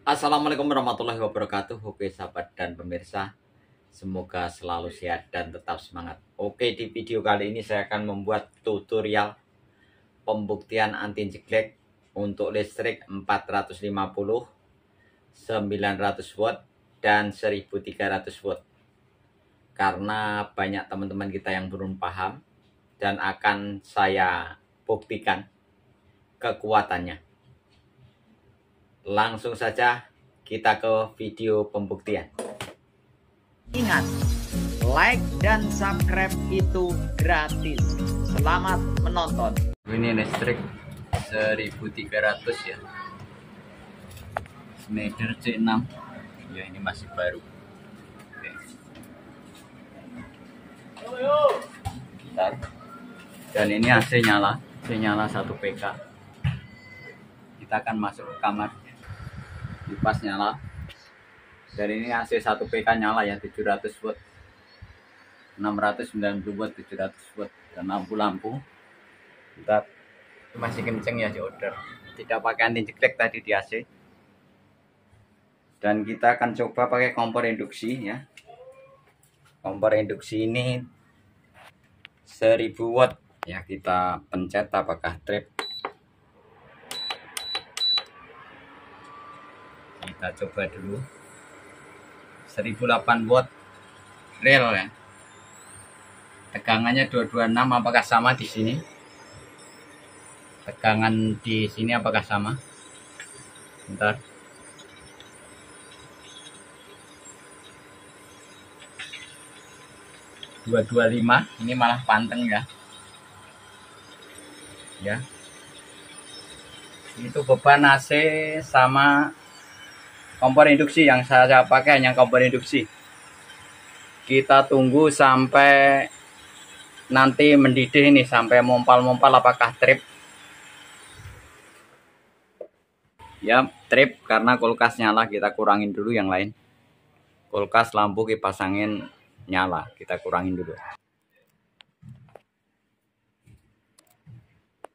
Assalamualaikum warahmatullahi wabarakatuh. Oke sahabat dan pemirsa, semoga selalu sehat dan tetap semangat. Oke, di video kali ini saya akan membuat tutorial pembuktian anti jeglek untuk listrik 450, 900 watt dan 1300 watt. Karena banyak teman-teman kita yang belum paham dan akan saya buktikan kekuatannya. Langsung saja kita ke video pembuktian. Ingat, like dan subscribe itu gratis. Selamat menonton. Ini listrik 1300 ya, Schneider C6 ya, ini masih baru. Oke. Bentar. Dan ini AC nyala, nyala 1 PK. Kita akan masuk ke kamar, kipas nyala, dan ini AC 1 PK nyala ya, 700 watt, 690 watt, 700 watt, dan lampu-lampu kita masih kenceng ya, di order tidak pakai anti jeglek tadi di AC. Dan kita akan coba pakai kompor induksi ya. Kompor induksi ini 1000 watt ya, kita pencet apakah trip. Kita coba dulu 1008 watt real ya, tegangannya 226. Apakah sama di sini? Tegangan di sini apakah sama? Bentar. -225, ini malah panteng ya. Ya. Itu beban AC sama kompor induksi. Yang saya pakai hanya kompor induksi. Kita tunggu sampai nanti mendidih ini, sampai mompal-mompal apakah trip. Ya, trip karena kulkas nyala. Kita kurangin dulu yang lain. Kulkas, lampu, kipas angin nyala, kita kurangin dulu.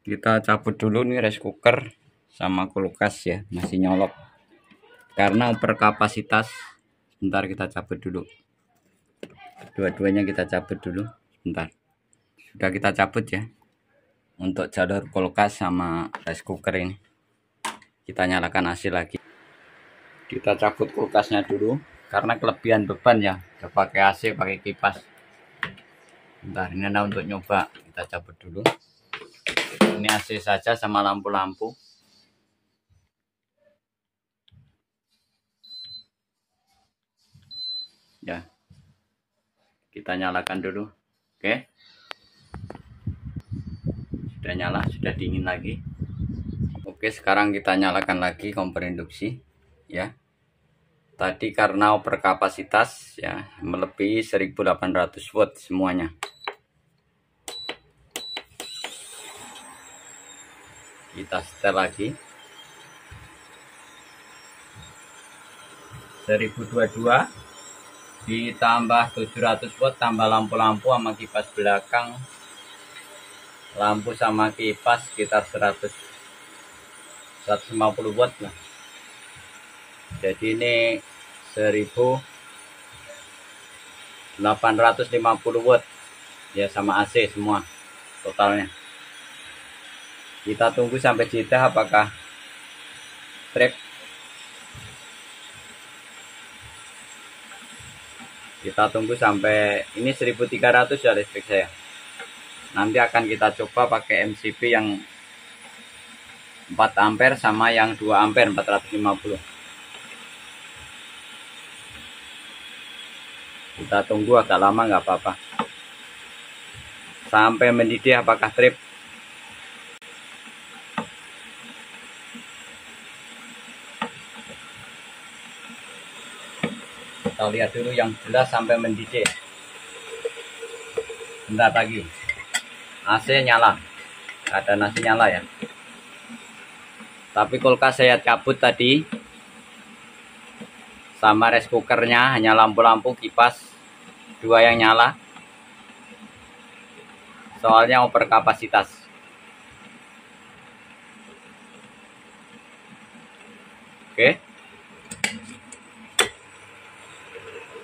Kita cabut dulu nih rice cooker sama kulkas ya, masih nyolok karena overkapasitas. Bentar, kita cabut dulu. Dua-duanya kita cabut dulu. Bentar. Sudah kita cabut ya. Untuk jalur kulkas sama rice cooker ini. Kita nyalakan AC lagi. Kita cabut kulkasnya dulu karena kelebihan beban ya. Udah pakai AC, pakai kipas. Bentar, ini ada untuk nyoba. Kita cabut dulu. Ini AC saja sama lampu-lampu. Ya. Kita nyalakan dulu. Oke. Sudah nyala, sudah dingin lagi. Oke, sekarang kita nyalakan lagi kompor induksi ya. Tadi karena overkapasitas ya, melebihi 1800 watt semuanya. Kita setel lagi 1022 ditambah 700 watt, tambah lampu-lampu sama kipas belakang, lampu sama kipas sekitar 150 watt lah. Jadi ini 1850 watt ya, sama AC semua totalnya. Kita tunggu sampai jeda apakah trip. Kita tunggu sampai ini 1300 ya listrik saya. Nanti akan kita coba pakai MCB yang 4 ampere sama yang 2 ampere 450. Kita tunggu agak lama nggak apa-apa. Sampai mendidih apakah trip. Kita lihat dulu yang jelas sampai mendidih. Bentar lagi. AC nyala. Ada nasi nyala ya. Tapi kulkas saya cabut tadi. Sama rice cookernya hanya lampu-lampu, kipas 2 yang nyala. Soalnya overkapasitas. Oke.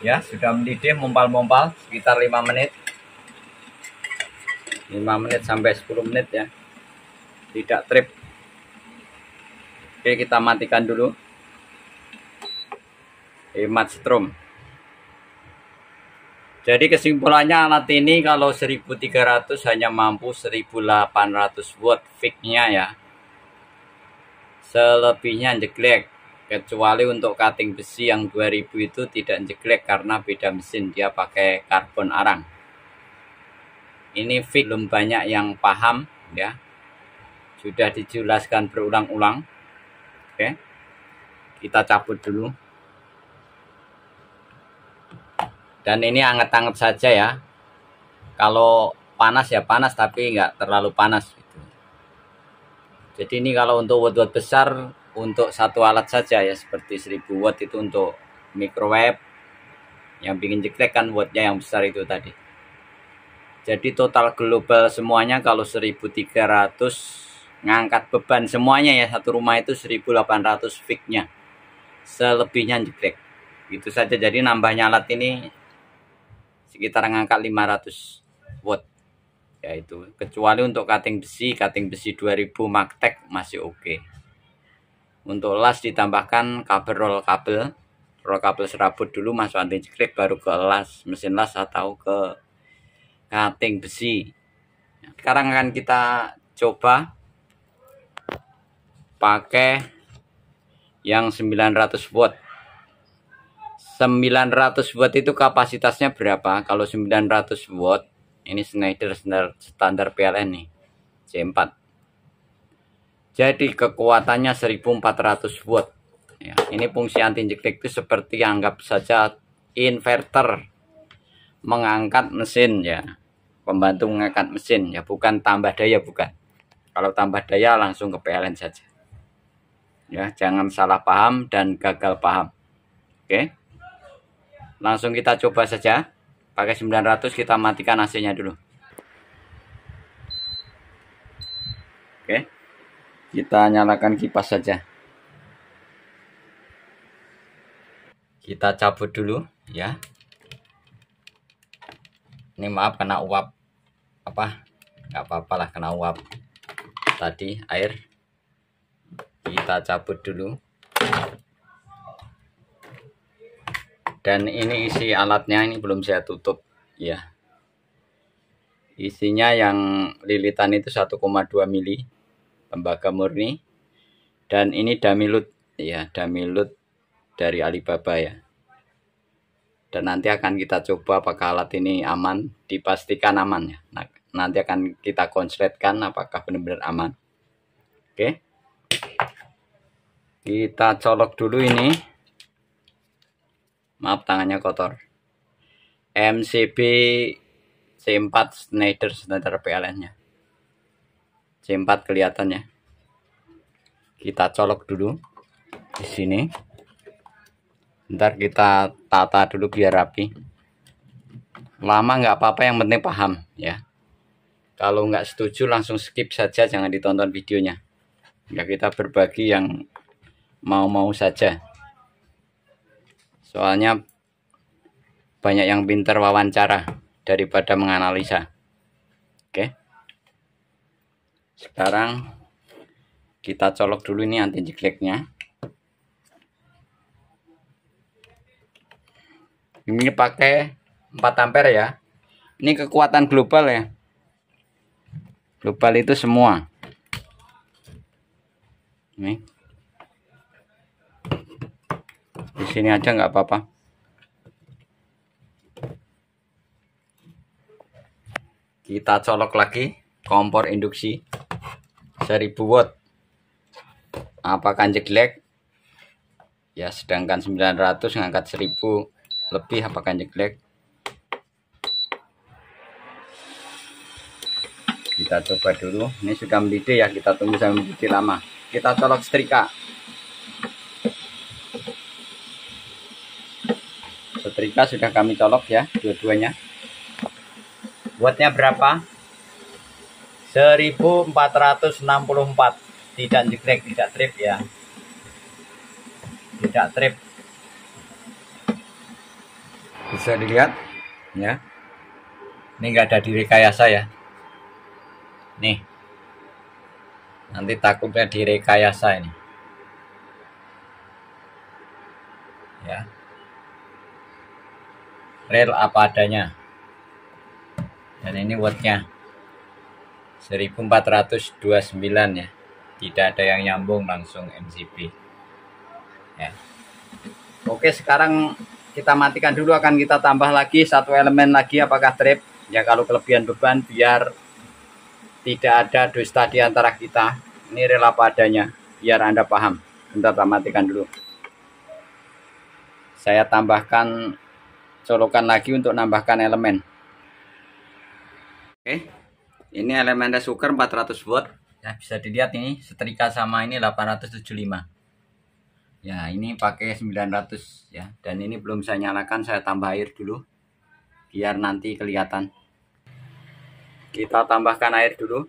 Ya, sudah mendidih, mompal-mompal sekitar 5 menit. 5 menit sampai 10 menit ya. Tidak trip. Oke, kita matikan dulu. Hemat strom. Jadi kesimpulannya alat ini kalau 1300 hanya mampu 1800 watt peaknya ya. Selebihnya jeglek. Kecuali untuk cutting besi yang 2000 itu tidak jeglek karena beda mesin, dia pakai karbon arang. Ini fix belum banyak yang paham ya. Sudah dijelaskan berulang-ulang. Oke. Kita cabut dulu. Dan ini anget-anget saja ya. Kalau panas ya panas, tapi nggak terlalu panas gitu. Jadi ini kalau untuk watt-watt besar, untuk satu alat saja ya, seperti 1000 watt itu untuk microwave. Yang bikin jeglek kan wattnya yang besar itu tadi. Jadi total global semuanya kalau 1300 ngangkat beban semuanya ya, satu rumah itu 1800 peaknya. Selebihnya jeglek. Itu saja. Jadi nambahnya alat ini sekitar ngangkat 500 watt. Yaitu kecuali untuk cutting besi 2000 Magtek masih oke. Untuk las ditambahkan kabel roll kabel serabut dulu masuk anti jeglek, baru ke las, mesin las atau ke cutting besi. Sekarang akan kita coba pakai yang 900 watt. 900 watt itu kapasitasnya berapa? Kalau 900 watt, ini Schneider standar PLN nih, C4. Jadi kekuatannya 1400 watt. Ya, ini fungsi anti jeglek itu seperti anggap saja inverter mengangkat mesin ya, pembantu mengangkat mesin ya, bukan tambah daya, bukan. Kalau tambah daya langsung ke PLN saja. Ya, jangan salah paham dan gagal paham. Oke. Langsung kita coba saja. Pakai 900, kita matikan AC-nya dulu. Oke. Kita nyalakan kipas saja. Kita cabut dulu ya. Ini maaf kena uap. Nggak apa-apa lah kena uap tadi air. Kita cabut dulu. Dan ini isi alatnya, ini belum saya tutup ya. Isinya yang lilitan itu 1,2 mili tembaga murni. Dan ini Damilut ya, Damilut dari Alibaba ya. Dan nanti akan kita coba apakah alat ini aman, dipastikan aman ya. Nah, nanti akan kita konsletkan apakah benar-benar aman. Oke. Kita colok dulu ini. Maaf tangannya kotor. MCB C4 Schneider standar PLN-nya. C4 kelihatannya. Kita colok dulu di sini. Ntar kita tata dulu biar rapi. Lama nggak apa-apa, yang penting paham ya. Kalau nggak setuju langsung skip saja, jangan ditonton videonya. Ya, kita berbagi yang mau-mau saja. Soalnya banyak yang pintar wawancara daripada menganalisa. Oke. Sekarang kita colok dulu ini anti jegleknya. Ini pakai 4 ampere ya. Ini kekuatan global ya. Global itu semua. Nih. Di sini aja nggak apa-apa. Kita colok lagi kompor induksi 1000 watt. Apakah jeglek? Ya, sedangkan 900 ngangkat 1000 lebih, apakah jeglek? Kita coba dulu. Ini sudah mendidih ya, kita tunggu sampai mendidih lama. Kita colok setrika. Setrika sudah kami colok ya, dua-duanya. Wattnya berapa? 1464. Tidak jeglek, tidak trip ya. Tidak trip. Bisa dilihat ya, ini nggak ada direkayasa ya. Nih, nanti takutnya direkayasa ini ya. Real apa adanya. Dan ini wattnya 1429 ya, tidak ada yang nyambung, langsung MCB ya. Oke, sekarang kita matikan dulu, akan kita tambah lagi satu elemen lagi, apakah trip ya. Kalau kelebihan beban, biar tidak ada dusta di antara kita, ini rela padanya, biar Anda paham. Bentar, kita matikan dulu. Saya tambahkan colokan lagi untuk nambahkan elemen. Oke, ini elemen rice cooker 400 watt ya, bisa dilihat ini setrika sama ini 875 ya. Ini pakai 900 ya, dan ini belum saya nyalakan, saya tambah air dulu biar nanti kelihatan. Kita tambahkan air dulu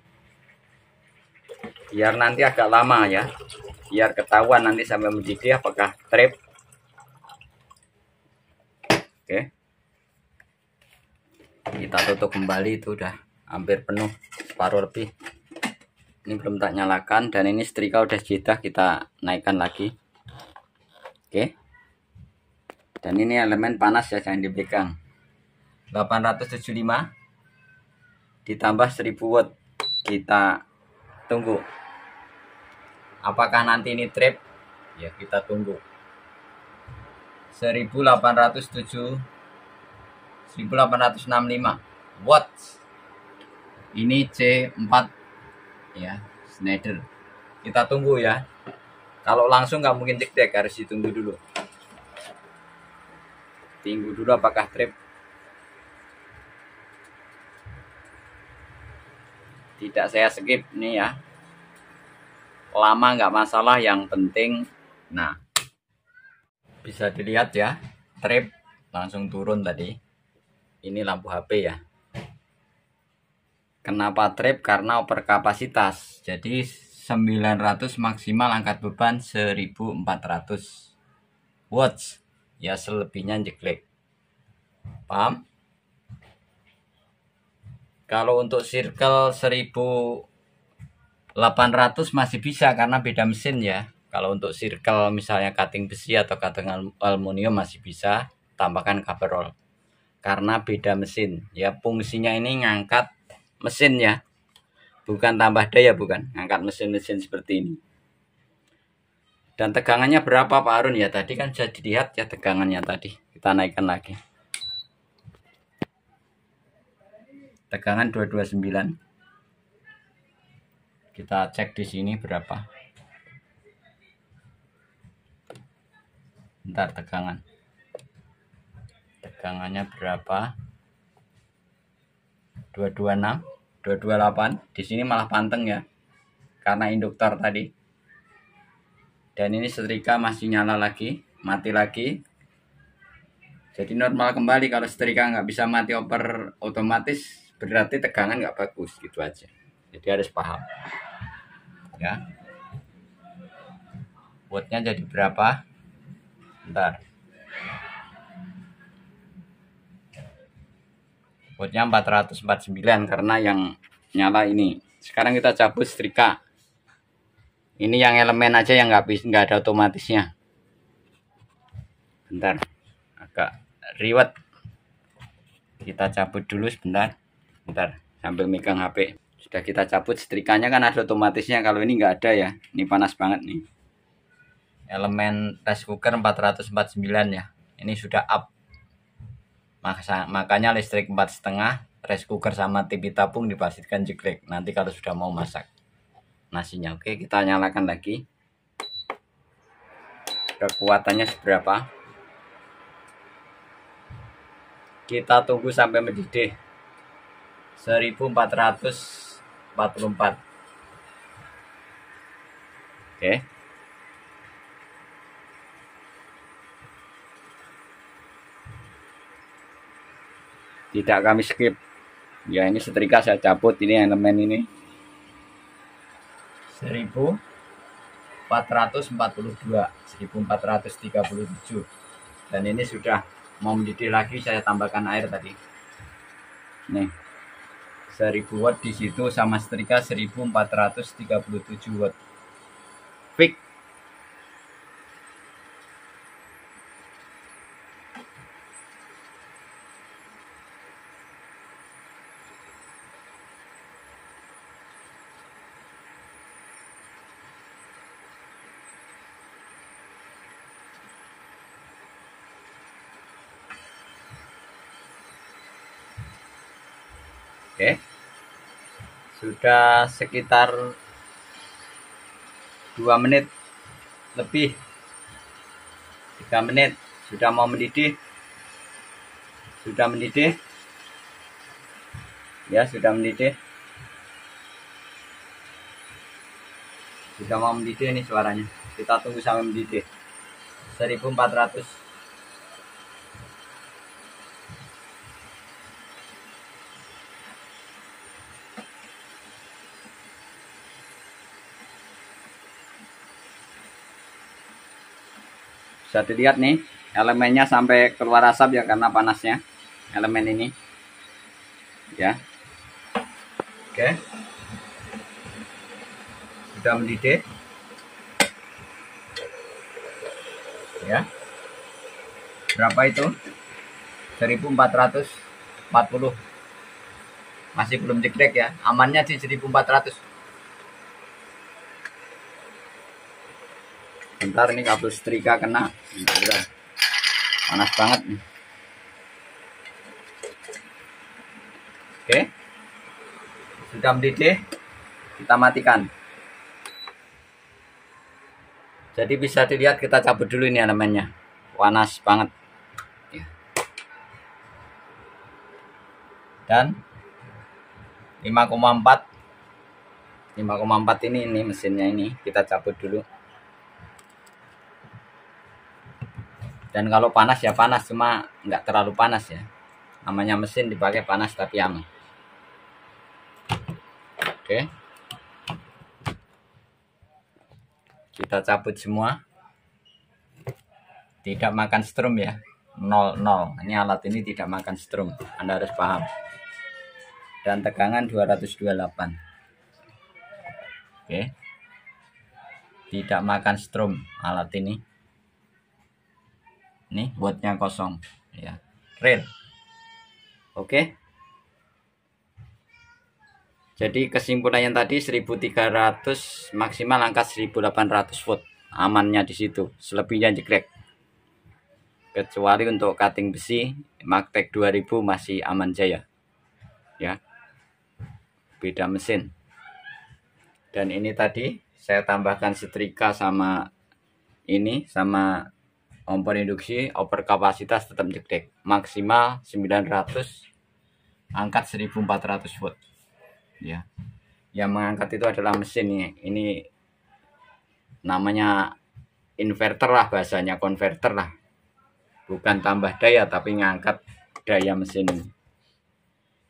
biar nanti agak lama ya, biar ketahuan nanti sampai mendidih apakah trip. Oke, kita tutup kembali, itu udah hampir penuh, separuh lebih. Ini belum tak nyalakan, dan ini setrika udah jedah, kita naikkan lagi. Oke, dan ini elemen panas ya, jangan dipegang. 875 ditambah 1000 watt, kita tunggu apakah nanti ini trip ya, kita tunggu. 1865 watt. Ini C4 ya, Schneider. Kita tunggu ya. Kalau langsung nggak mungkin cek, harus ditunggu dulu. Tunggu dulu apakah trip. Tidak saya skip nih ya. Lama nggak masalah, yang penting. Nah, bisa dilihat ya, trip langsung turun tadi. Ini lampu HP ya. Kenapa trip? Karena overkapasitas. Jadi 900 maksimal, angkat beban 1400 watts. Ya, selebihnya jeglek. Paham? Kalau untuk circle 1800 masih bisa karena beda mesin ya. Kalau untuk circle misalnya cutting besi atau cutting aluminium masih bisa tambahkan cover roll. Karena beda mesin ya, fungsinya ini ngangkat mesin ya, bukan tambah daya, bukan ngangkat mesin-mesin seperti ini. Dan tegangannya berapa Pak Harun ya? Tadi kan sudah dilihat ya tegangannya tadi. Kita naikkan lagi. Tegangan 229. Kita cek di sini berapa. Bentar, tegangannya berapa? 226, 228. Di sini malah panteng ya, karena induktor tadi. Dan ini setrika masih nyala lagi, mati lagi. Jadi normal kembali. Kalau setrika nggak bisa mati otomatis, berarti tegangan nggak bagus, gitu aja. Jadi harus paham ya. Wattnya jadi berapa? Bentar. Wattnya 449 karena yang nyala ini. Sekarang kita cabut setrika. Ini yang elemen aja yang nggak ada otomatisnya. Bentar, agak riwet. Kita cabut dulu sebentar. Bentar, sambil megang HP. Sudah kita cabut setrikanya, kan ada otomatisnya. Kalau ini nggak ada ya. Ini panas banget nih. Elemen rice cooker 449 ya. Ini sudah up. Makanya listrik 4,5, rice cooker sama TV tabung dipastikan jeglek. Nanti kalau sudah mau masak nasinya. Oke, kita nyalakan lagi. Kekuatannya seberapa? Kita tunggu sampai mendidih. 1444. Oke. Tidak kami skip. Ya, ini setrika saya cabut, ini elemen ini. 1442, 1437. Dan ini sudah mau mendidih lagi saya tambahkan air tadi. Nih 1000 watt di situ sama setrika 1437 watt. Fix. Oke, sudah sekitar 2 menit lebih, 3 menit, sudah mau mendidih, ya, sudah mendidih, sudah mau mendidih nih suaranya. Kita tunggu sampai mendidih. 1400. Bisa dilihat nih elemennya sampai keluar asap ya, karena panasnya elemen ini ya. Oke, sudah mendidih ya. Berapa itu? 1440. Masih belum jegrek ya, amannya di 1400. Bentar, ini kabel setrika kena. Bentar. Panas banget nih. Oke, sudah mendidih, kita matikan. Jadi bisa dilihat, kita cabut dulu ini elemennya, panas banget ya. Dan 5,4 ini mesinnya ini kita cabut dulu. Dan kalau panas ya panas, cuma nggak terlalu panas ya. Namanya mesin dipakai panas tapi aman. Oke. Kita cabut semua. Tidak makan strum ya. 0. Ini alat ini tidak makan strum. Anda harus paham. Dan tegangan 228. Oke. Tidak makan strum alat ini. Nih wattnya kosong ya, real. Oke, jadi kesimpulannya tadi 1300, maksimal angka 1800 watt amannya di situ, selebihnya jegrek. Kecuali untuk cutting besi Magtek 2000 masih aman jaya ya, beda mesin. Dan ini tadi saya tambahkan setrika sama ini, sama kompor induksi, over kapasitas tetap jegrek, maksimal 900, angkat 1400 watt ya. Yang mengangkat itu adalah mesin ini namanya inverter lah, bahasanya konverter lah, bukan tambah daya tapi ngangkat daya mesin ini.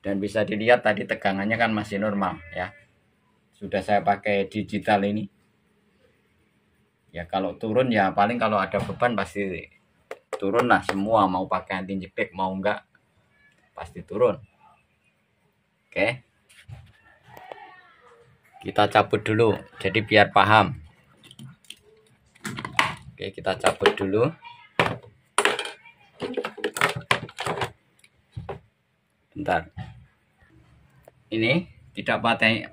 Dan bisa dilihat tadi tegangannya kan masih normal ya, sudah saya pakai digital ini ya. Kalau turun ya paling kalau ada beban pasti turun lah semua, mau pakai anti jegrek mau enggak pasti turun. Oke, kita cabut dulu jadi biar paham. Oke, kita cabut dulu. Bentar, ini tidak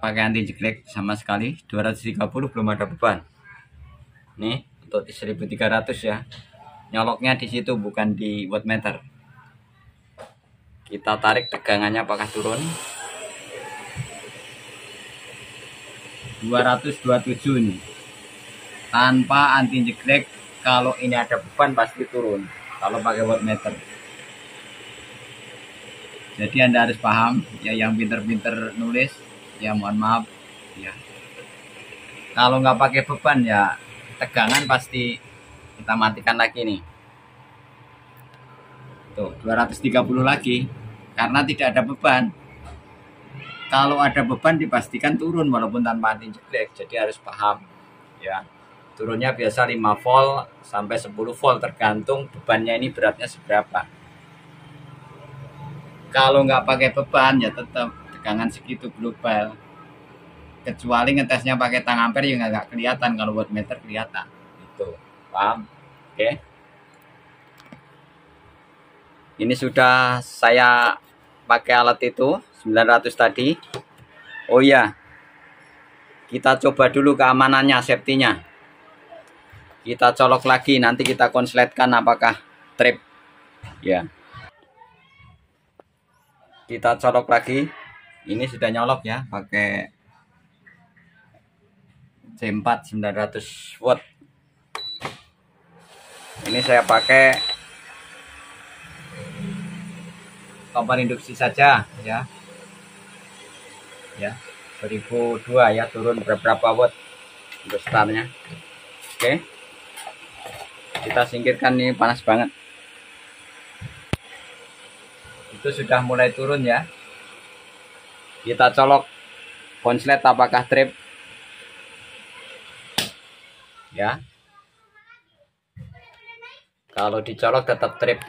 pakai anti jegrek sama sekali. 230 belum ada beban. Nih untuk 1300 ya, nyoloknya di situ bukan di wattmeter. Kita tarik tegangannya apakah turun. 227 ini tanpa anti jegrek. Kalau ini ada beban pasti turun kalau pakai wattmeter. Jadi Anda harus paham ya, yang pinter-pinter nulis ya mohon maaf ya. Kalau nggak pakai beban ya tegangan pasti kita matikan lagi nih. Tuh 230 lagi karena tidak ada beban. Kalau ada beban dipastikan turun walaupun tanpa anti jegrek. Jadi harus paham ya. Turunnya biasa 5 volt sampai 10 volt tergantung bebannya ini beratnya seberapa. Kalau nggak pakai beban ya tetap tegangan segitu global. Kecuali ngetesnya pakai tang ampere ya nggak kelihatan, kalau buat meter kelihatan. Itu, paham? Oke. Ini sudah saya pakai alat itu 900 tadi. Oh iya, kita coba dulu keamanannya, safety-nya. Kita colok lagi, nanti kita konsletkan apakah trip. Ya. Kita colok lagi. Ini sudah nyolok ya, pakai C4 900 watt. Ini saya pakai kompor induksi saja ya. Ya, 1002 ya, turun beberapa watt untuk startnya. Oke. Kita singkirkan, ini panas banget. Itu sudah mulai turun ya. Kita colok konslet apakah trip. Ya. Kalau dicolok tetap trip.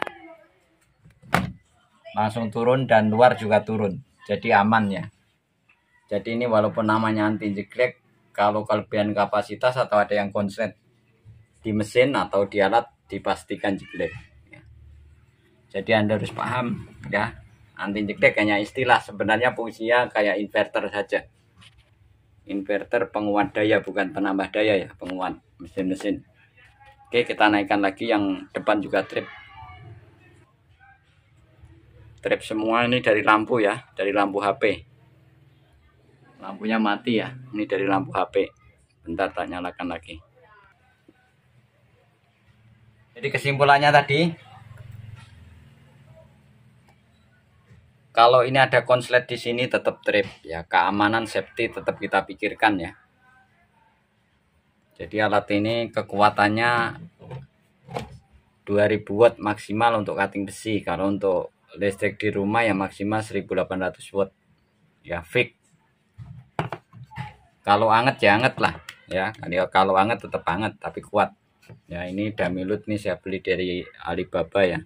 Langsung turun dan luar juga turun. Jadi aman ya. Jadi ini walaupun namanya anti jeglek, kalau kelebihan kapasitas atau ada yang konslet di mesin atau di alat dipastikan jeglek. Jadi Anda harus paham ya. Anti jeglek hanya istilah, sebenarnya fungsinya kayak inverter saja. Inverter penguat daya, bukan penambah daya ya, penguat mesin-mesin. Oke, kita naikkan lagi yang depan juga trip. Trip semua ini dari lampu ya, dari lampu HP. Lampunya mati ya, ini dari lampu HP. Bentar, tak nyalakan lagi. Jadi kesimpulannya tadi, kalau ini ada konslet di sini tetap trip ya, keamanan safety tetap kita pikirkan ya. Jadi alat ini kekuatannya 2000 watt maksimal untuk cutting besi. Kalau untuk listrik di rumah ya maksimal 1800 watt ya, fix. Kalau anget ya anget lah ya, kalau anget tetap anget tapi kuat ya. Ini Damilut nih, saya beli dari Alibaba ya.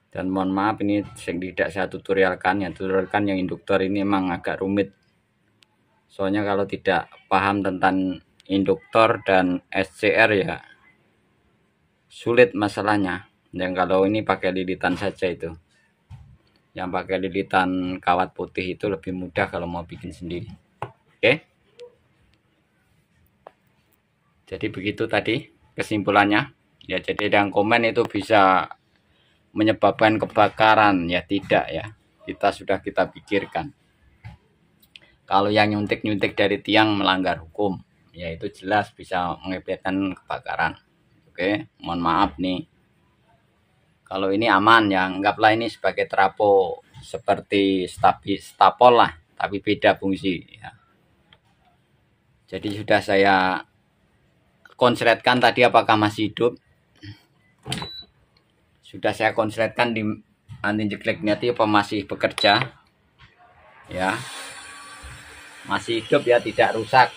Dan mohon maaf ini tidak saya tutorialkan ya, tutorialkan yang induktor ini emang agak rumit. Soalnya kalau tidak paham tentang induktor dan SCR ya sulit masalahnya. Yang kalau ini pakai lilitan saja itu. Yang pakai lilitan kawat putih itu lebih mudah kalau mau bikin sendiri. Oke. Jadi begitu tadi kesimpulannya. Ya, jadi yang komen itu bisa menyebabkan kebakaran ya, tidak ya. Kita pikirkan. Kalau yang nyuntik-nyuntik dari tiang melanggar hukum, ya itu jelas bisa mengakibatkan kebakaran. Oke, mohon maaf nih. Kalau ini aman ya, anggaplah ini sebagai trapo seperti stapol lah, tapi beda fungsi ya. Jadi sudah saya konsletkan tadi apakah masih hidup. Sudah saya konsletkan di anti jegleknya itu apa masih bekerja ya, masih hidup ya, tidak rusak.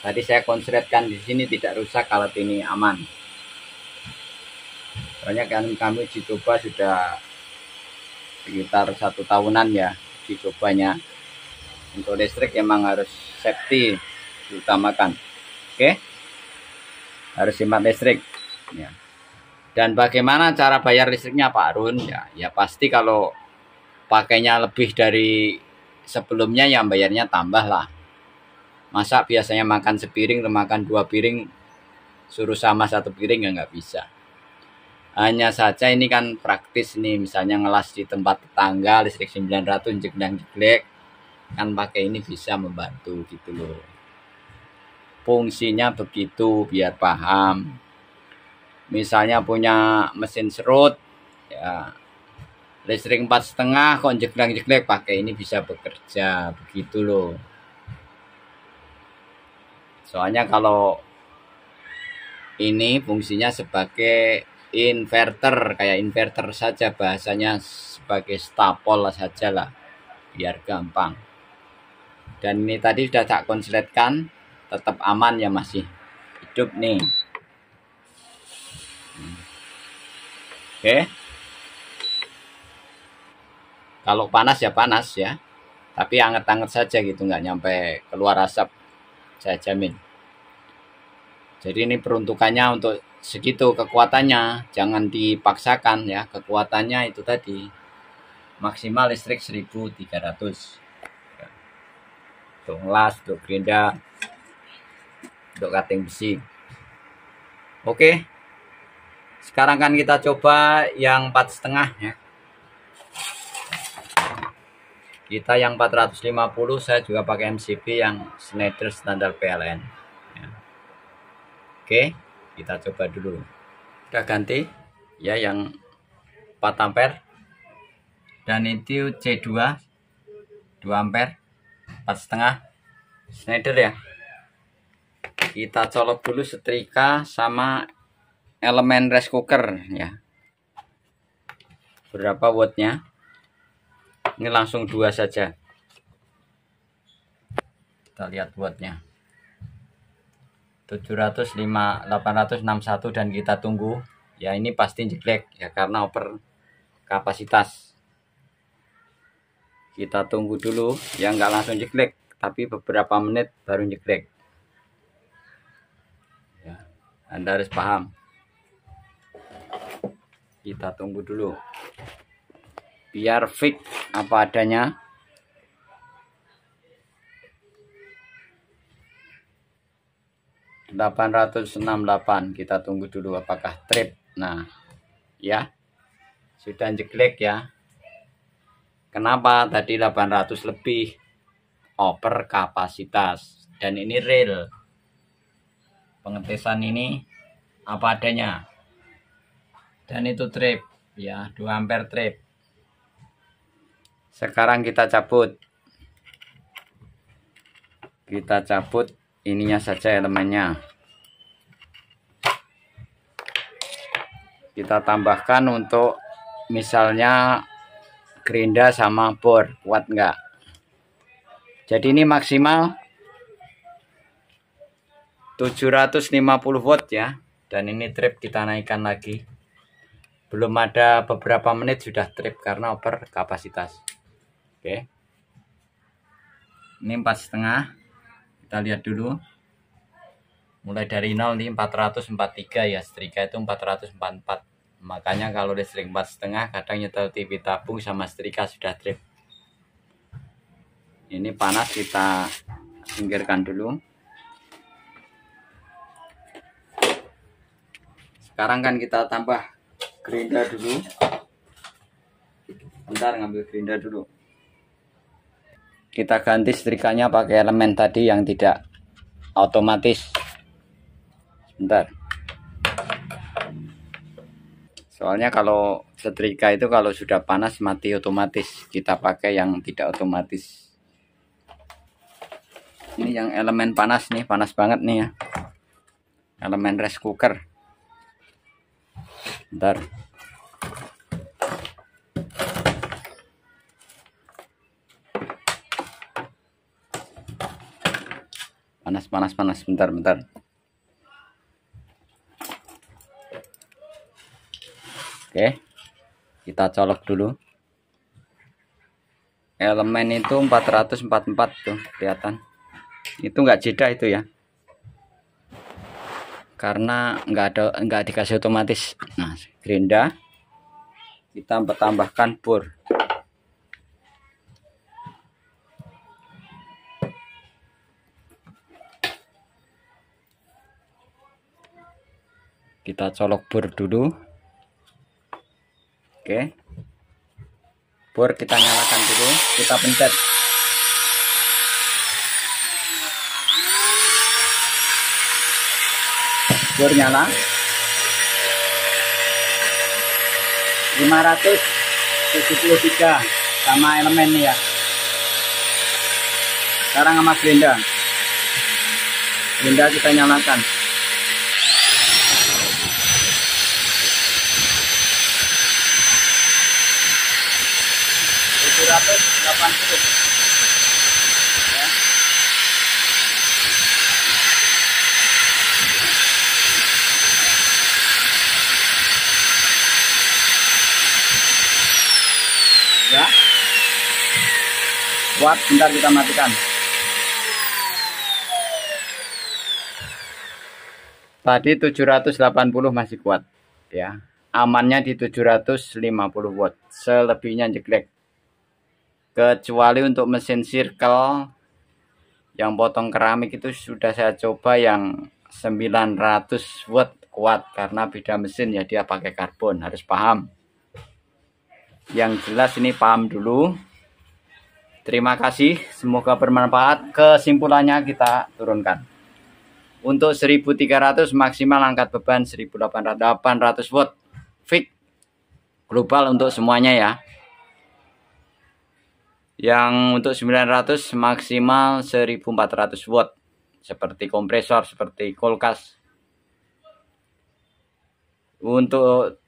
Tadi saya konsletkan di sini tidak rusak, alat ini aman. Soalnya kan kami uji coba sudah sekitar 1 tahunan ya uji cobanya. Untuk listrik emang harus safety diutamakan. Oke, harus hemat listrik ya. Dan bagaimana cara bayar listriknya Pak Arun ya? Ya pasti kalau pakainya lebih dari sebelumnya ya bayarnya tambah lah. Masa biasanya makan sepiring atau makan 2 piring suruh sama 1 piring ya nggak bisa. Hanya saja ini kan praktis nih, misalnya ngelas di tempat tetangga listrik 900 jeglek kan pakai ini bisa membantu gitu loh. Fungsinya begitu biar paham. Misalnya punya mesin serut ya, listrik 4,5 kok jeglek pakai ini bisa bekerja begitu loh. Soalnya kalau ini fungsinya sebagai inverter, kayak inverter saja bahasanya, sebagai stapol saja lah biar gampang. Dan ini tadi sudah tak konsletkan, tetap aman ya, masih hidup nih. Oke. Kalau panas ya panas ya, tapi anget-anget saja gitu, nggak nyampe keluar asap, saya jamin. Jadi ini peruntukannya untuk segitu kekuatannya, jangan dipaksakan ya. Kekuatannya itu tadi maksimal listrik 1300 untuk ngelas, untuk gerinda, untuk cutting besi. Oke, sekarang kan kita coba yang 4,5 ya. Kita yang 450, saya juga pakai MCB yang Schneider standar PLN ya. Oke, kita coba dulu. Kita ganti ya yang 4 ampere, dan itu C2 2 ampere 4,5 Schneider ya. Kita colok dulu setrika sama elemen rice cooker ya. Berapa wattnya? Ini langsung 2 saja. Kita lihat wattnya 705 861, dan kita tunggu ya. Ini pasti jeglek ya karena over kapasitas. Kita tunggu dulu ya, nggak langsung jeglek, tapi beberapa menit baru jeglek ya. Anda harus paham. Kita tunggu dulu biar fix apa adanya. (868) kita tunggu dulu apakah trip. Nah ya, sudah jeglek ya. Kenapa tadi 800 lebih? Over kapasitas, dan ini real. Pengetesan ini apa adanya, dan itu trip ya, 2 ampere trip. Sekarang kita cabut ininya saja, elemennya. Kita tambahkan untuk misalnya gerinda sama bor, kuat enggak. Jadi ini maksimal 750 watt ya, dan ini trip kita naikkan lagi. Belum ada beberapa menit sudah trip karena over kapasitas. Oke, ini 4,5. Kita lihat dulu mulai dari 0 nih, 443 ya. Setrika itu 444. Makanya kalau listrik 4,5 kadang nyetel TV tabung sama setrika sudah trip. Ini panas, kita singkirkan dulu. Sekarang kan kita tambah gerinda dulu. Bentar, ngambil gerinda dulu. Kita ganti setrikanya pakai elemen tadi yang tidak otomatis. Bentar. Soalnya kalau setrika itu kalau sudah panas mati otomatis. Kita pakai yang tidak otomatis. Ini yang elemen panas nih, panas banget nih ya. Elemen rice cooker. Bentar. Panas. Bentar. Oke, kita colok dulu. Elemen itu 444 tuh kelihatan. Itu enggak jeda itu ya, karena enggak dikasih otomatis. Nah, gerinda kita tambahkan bor. Kita colok bor dulu. Oke, bor kita nyalakan dulu, kita pencet. Bor nyala 573 sama elemen nih ya. Sekarang sama gerinda kita nyalakan. Ya. Ya, kuat. Bentar kita matikan. Tadi 780 masih kuat ya. Amannya di 750 watt. Selebihnya jeglek. Kecuali untuk mesin circle yang potong keramik itu sudah saya coba yang 900 watt kuat, karena beda mesin ya, dia pakai karbon, harus paham. Yang jelas ini paham dulu. Terima kasih, semoga bermanfaat. Kesimpulannya kita turunkan. Untuk 1300 maksimal angkat beban 1800 watt fix global untuk semuanya ya. Yang untuk 900 maksimal 1400 watt seperti kompresor, seperti kulkas. Untuk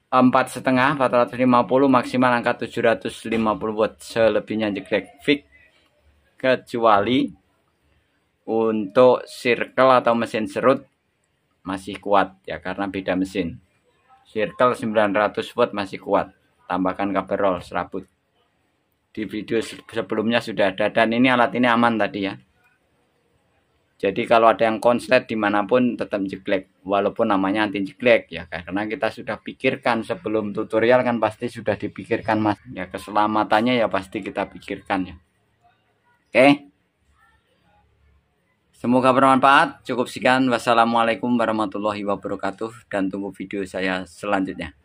4,5 450 maksimal angka 750 watt, selebihnya jeglek fix. Kecuali untuk circle atau mesin serut masih kuat ya, karena beda mesin. Circle 900 watt masih kuat, tambahkan cover roll serabut. Di video sebelumnya sudah ada, dan ini alat ini aman tadi ya. Jadi kalau ada yang konslet dimanapun tetap jeglek, walaupun namanya anti jeglek ya, karena kita sudah pikirkan sebelum tutorial kan, pasti sudah dipikirkan mas ya, keselamatannya ya pasti kita pikirkan ya. Oke, semoga bermanfaat. Cukup sekian, wassalamualaikum warahmatullahi wabarakatuh, dan tunggu video saya selanjutnya.